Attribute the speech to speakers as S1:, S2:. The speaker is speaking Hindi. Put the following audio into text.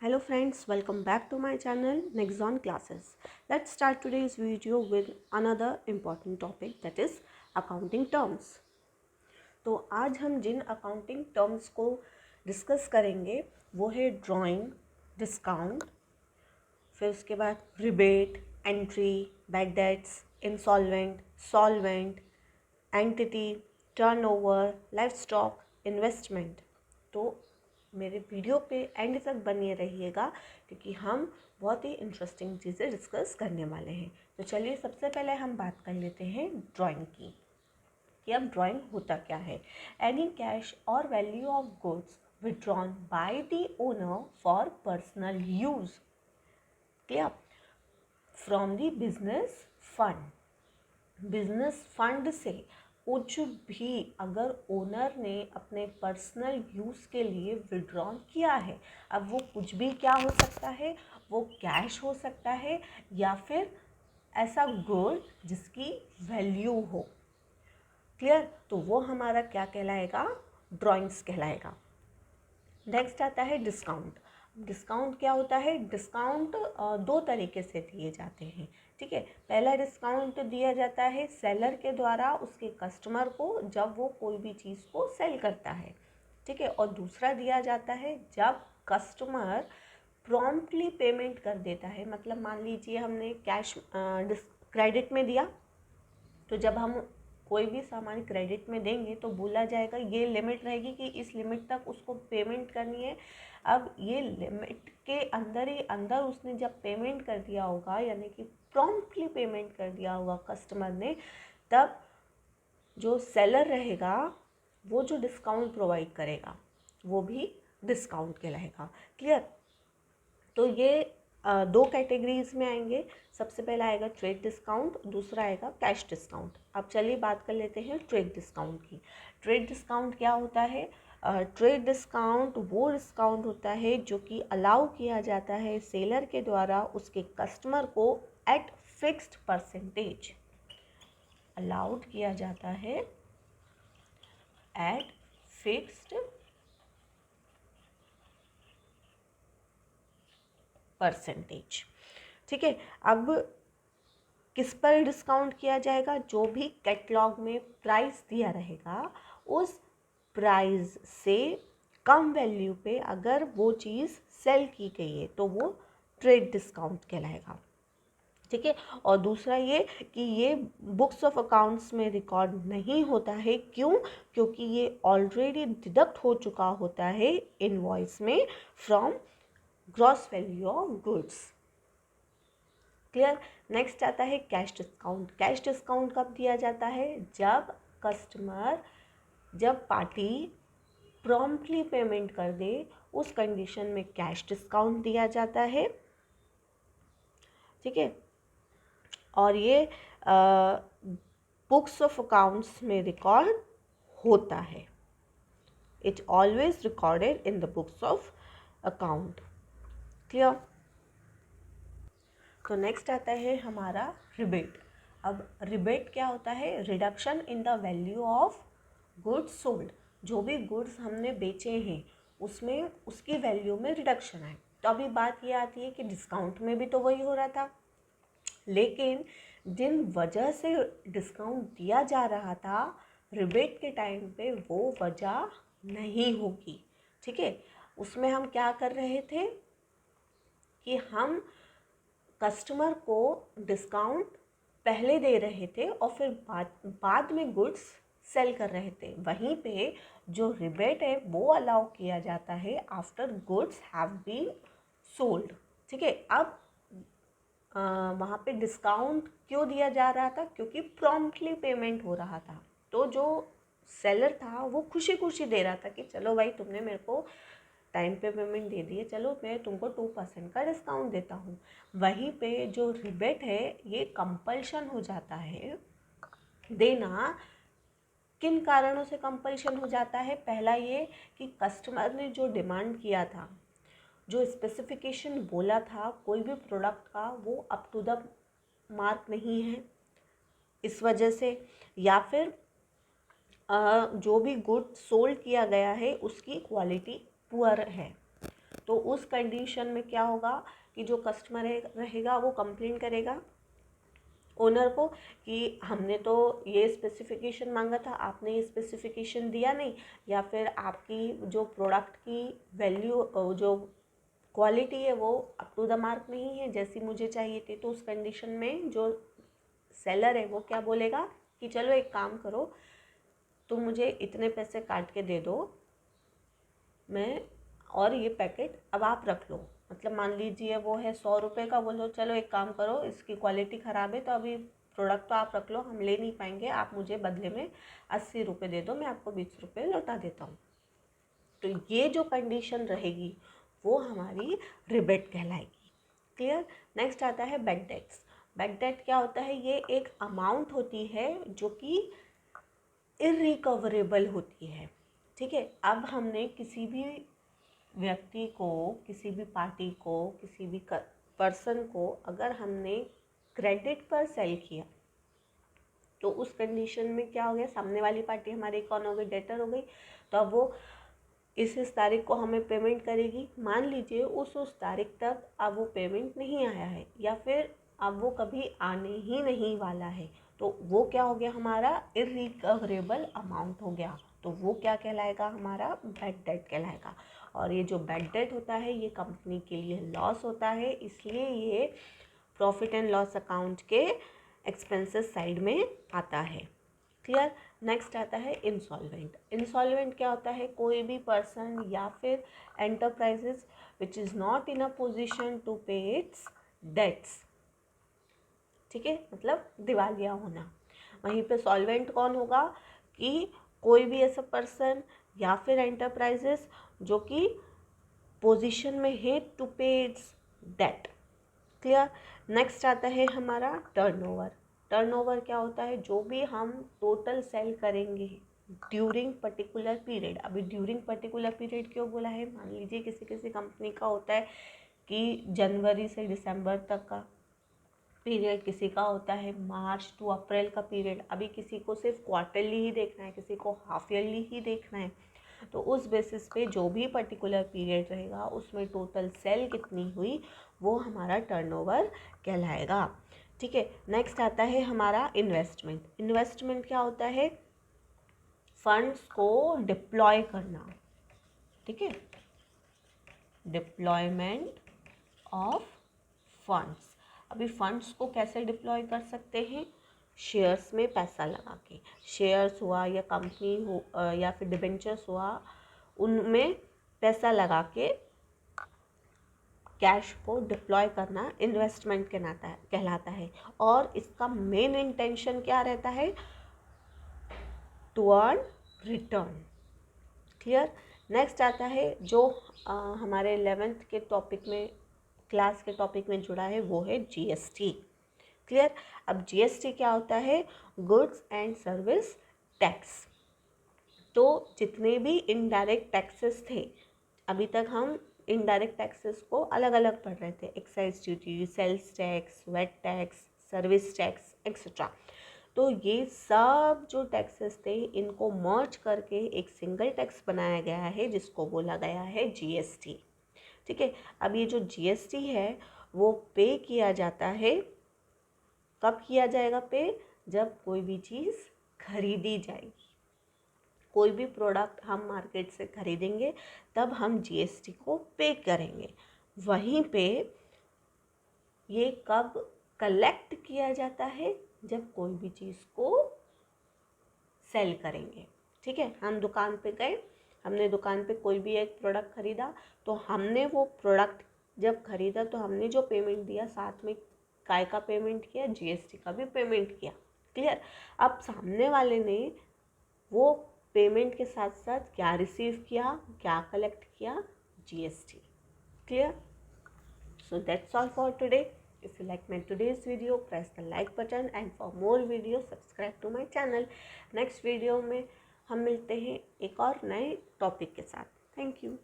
S1: Hello friends, welcome back to my channel Nexon Classes. Let's start today's video with another important topic, that is accounting terms. तो आज हम जिन अकाउंटिंग टर्म्स को डिस्कस करेंगे वो है ड्राइंग, डिस्काउंट, फिर उसके बाद rebate, entry, bad debts, insolvent, solvent, entity, turnover, life stock, investment. तो मेरे वीडियो पे एंड तक बने रहिएगा क्योंकि हम बहुत ही इंटरेस्टिंग चीज़ें डिस्कस करने वाले हैं। तो चलिए सबसे पहले हम बात कर लेते हैं ड्राइंग की कि अब ड्राइंग होता क्या है। एनी कैश और value of goods withdrawn by the owner for personal use, clear, from the business fund. Business fund से कुछ भी अगर ओनर ने अपने पर्सनल यूज़ के लिए विड्रॉन किया है, अब वो कुछ भी क्या हो सकता है, वो कैश हो सकता है या फिर ऐसा गुड जिसकी वैल्यू हो, क्लियर। तो वो हमारा क्या कहलाएगा, ड्राइंग्स कहलाएगा। नेक्स्ट आता है डिस्काउंट। डिस्काउंट क्या होता है, डिस्काउंट दो तरीके से दिए जाते हैं, ठीक है। पहला डिस्काउंट दिया जाता है सेलर के द्वारा उसके कस्टमर को जब वो कोई भी चीज़ को सेल करता है, ठीक है। और दूसरा दिया जाता है जब कस्टमर प्रॉम्प्टली पेमेंट कर देता है। मतलब मान लीजिए हमने कैश क्रेडिट में दिया, तो जब हम कोई भी सामान क्रेडिट में देंगे तो बोला जाएगा ये लिमिट रहेगी कि इस लिमिट तक उसको पेमेंट करनी है। अब ये लिमिट के अंदर ही अंदर उसने जब पेमेंट कर दिया होगा, यानी कि प्रॉम्प्टली पेमेंट कर दिया होगा कस्टमर ने, तब जो सेलर रहेगा वो जो डिस्काउंट प्रोवाइड करेगा वो भी डिस्काउंट कहलाएगा, क्लियर। तो ये दो कैटेगरीज में आएंगे। सबसे पहला आएगा ट्रेड डिस्काउंट, दूसरा आएगा कैश डिस्काउंट। अब चलिए बात कर लेते हैं ट्रेड डिस्काउंट की। ट्रेड डिस्काउंट क्या होता है, ट्रेड डिस्काउंट वो डिस्काउंट होता है जो कि अलाउ किया जाता है सेलर के द्वारा उसके कस्टमर को एट फिक्स्ड परसेंटेज, अलाउड किया जाता है एट फिक्स्ड परसेंटेज, ठीक है। अब किस पर डिस्काउंट किया जाएगा, जो भी कैटलॉग में प्राइस दिया रहेगा उस प्राइस से कम वैल्यू पे अगर वो चीज़ सेल की गई है तो वो ट्रेड डिस्काउंट कहलाएगा, ठीक है। और दूसरा ये कि ये बुक्स ऑफ अकाउंट्स में रिकॉर्ड नहीं होता है, क्यों, क्योंकि ये ऑलरेडी डिडक्ट हो चुका होता है इनवॉइस में from gross value of goods, clear. Next आता है कैश डिस्काउंट। कैश डिस्काउंट कब दिया जाता है, जब पार्टी प्रॉम्प्टली पेमेंट कर दे उस कंडीशन में कैश डिस्काउंट दिया जाता है, ठीक है। और ये बुक्स ऑफ अकाउंट्स में रिकॉर्ड होता है, it always recorded in the books of account, clear. तो नेक्स्ट आता है हमारा रिबेट। अब रिबेट क्या होता है, reduction in the value of goods sold. जो भी गुड्स हमने बेचे हैं उसमें उसकी वैल्यू में रिडक्शन है। तो अभी बात ये आती है कि डिस्काउंट में भी तो वही हो रहा था, लेकिन जिन वजह से डिस्काउंट दिया जा रहा था रिबेट के टाइम पे वो वजह नहीं होगी, ठीक है। उसमें हम क्या कर रहे थे कि हम कस्टमर को डिस्काउंट पहले दे रहे थे और फिर बाद में गुड्स सेल कर रहे थे। वहीं पे जो रिबेट है वो अलाउ किया जाता है after goods have been sold, ठीक है। अब वहाँ पे डिस्काउंट क्यों दिया जा रहा था, क्योंकि प्रॉम्प्टली पेमेंट हो रहा था। तो जो सेलर था वो खुशी खुशी दे रहा था कि चलो भाई तुमने मेरे को टाइम पे पेमेंट दे दिए, चलो मैं तुमको 2% का डिस्काउंट देता हूँ। वहीं पे जो रिबेट है ये कंपल्शन हो जाता है देना। किन कारणों से कंपल्शन हो जाता है, पहला ये कि कस्टमर ने जो डिमांड किया था, जो स्पेसिफिकेशन बोला था कोई भी प्रोडक्ट का, वो अप टू द मार्क नहीं है इस वजह से, या फिर जो भी गुड सोल्ड किया गया है उसकी क्वालिटी पुअर है। तो उस कंडीशन में क्या होगा कि जो कस्टमर रहेगा वो कंप्लेन करेगा ओनर को कि हमने तो ये स्पेसिफिकेशन मांगा था, आपने ये स्पेसिफिकेशन दिया नहीं, या फिर आपकी जो प्रोडक्ट की वैल्यू जो क्वालिटी है वो अप टू द मार्क नहीं है जैसी मुझे चाहिए थी। तो उस कंडीशन में जो सेलर है वो क्या बोलेगा कि चलो एक काम करो, तुम मुझे इतने पैसे काट के दे दो, मैं और ये पैकेट अब आप रख लो। मतलब मान लीजिए वो है 100 रुपये का, बोलो चलो एक काम करो, इसकी क्वालिटी ख़राब है तो अभी प्रोडक्ट तो आप रख लो, हम ले नहीं पाएंगे, आप मुझे बदले में 80 रुपये दे दो, मैं आपको 20 रुपये लौटा देता हूँ। तो ये जो कंडीशन रहेगी वो हमारी रिबेट कहलाएगी। क्लियर। नेक्स्ट आता है बैड डेट्स। बैड डेट क्या होता है? ये एक अमाउंट होती है जो कि इरिकवरेबल होती है। ठीक है। अब हमने किसी भी व्यक्ति को, किसी भी पार्टी को, किसी भी पर्सन को अगर हमने क्रेडिट पर सेल किया तो उस कंडीशन में क्या हो गया, सामने वाली पार्टी हमारी कौन हो गई? डेटर हो गई। तो अब वो इस तारीख को हमें पेमेंट करेगी। मान लीजिए उस तारीख तक अब वो पेमेंट नहीं आया है या फिर अब वो कभी आने ही नहीं वाला है, तो वो क्या हो गया? हमारा इरिकवरेबल अमाउंट हो गया। तो वो क्या कहलाएगा? हमारा बैड डेट कहलाएगा। और ये जो बैड डेट होता है ये कंपनी के लिए लॉस होता है, इसलिए ये प्रॉफिट एंड लॉस अकाउंट के एक्सपेंसेस साइड में आता है। क्लियर। नेक्स्ट आता है इंसॉल्वेंट। इंसॉल्वेंट क्या होता है? कोई भी पर्सन या फिर enterprises which is not in a position to pay its debts. ठीक है, मतलब दिवालिया होना। वहीं पे सॉल्वेंट कौन होगा? कि कोई भी ऐसा पर्सन या फिर एंटरप्राइजेस जो कि पोजीशन में है to pay it's date. Clear. Next आता है हमारा टर्नओवर। टर्नओवर क्या होता है? जो भी हम टोटल सेल करेंगे ड्यूरिंग पर्टिकुलर पीरियड। अभी ड्यूरिंग पर्टिकुलर पीरियड क्यों बोला है? मान लीजिए किसी किसी कंपनी का होता है कि जनवरी से दिसंबर तक का पीरियड, किसी का होता है मार्च टू अप्रैल का पीरियड। अभी किसी को सिर्फ क्वार्टरली ही देखना है, किसी को हाफ ईयरली ही देखना है। तो उस बेसिस पे जो भी पर्टिकुलर पीरियड रहेगा उसमें टोटल सेल कितनी हुई वो हमारा टर्नओवर कहलाएगा। ठीक है। नेक्स्ट आता है हमारा इन्वेस्टमेंट। इन्वेस्टमेंट क्या होता है? फंड्स को डिप्लॉय करना। ठीक है, डिप्लॉयमेंट ऑफ फंड्स। अभी फंड्स को कैसे डिप्लॉय कर सकते हैं? शेयर्स में पैसा लगा के। शेयर्स हुआ या कंपनी हो या फिर डिबेंचर्स हुआ, उनमें पैसा लगा के कैश को डिप्लॉय करना इन्वेस्टमेंट कहलाता है। और इसका मेन इंटेंशन क्या रहता है? To earn return. Clear. Next आता है जो हमारे 11th के टॉपिक में, क्लास के टॉपिक में जुड़ा है, वो है जीएसटी। क्लियर। अब जीएसटी क्या होता है? Goods and service tax. तो जितने भी इनडायरेक्ट टैक्सेस थे, अभी तक हम इनडायरेक्ट टैक्सेस को अलग अलग पढ़ रहे थे, excise duty, sales tax, VAT tax, service tax etcetera. तो ये सब जो टैक्सेस थे इनको मर्ज करके एक सिंगल टैक्स बनाया गया है जिसको बोला गया है जीएसटी। ठीक है। अब ये जो जीएसटी है वो पे किया जाता है, कब किया जाएगा पे? जब कोई भी चीज़ खरीदी जाएगी, कोई भी प्रोडक्ट हम मार्केट से खरीदेंगे तब हम जीएसटी को पे करेंगे। वहीं पे ये कब कलेक्ट किया जाता है? जब कोई भी चीज़ को सेल करेंगे। ठीक है। हम दुकान पे गए, हमने दुकान पे कोई भी एक प्रोडक्ट खरीदा, तो हमने वो प्रोडक्ट जब खरीदा तो हमने जो पेमेंट दिया साथ में काय का पेमेंट किया? जीएसटी का भी पेमेंट किया। क्लियर। अब सामने वाले ने वो पेमेंट के साथ साथ क्या रिसीव किया, क्या कलेक्ट किया? GST. Clear. So that's all for today. If you like my today's video, press the like button and for more videos subscribe to my channel. Next video में हम मिलते हैं एक और नए टॉपिक के साथ। Thank you.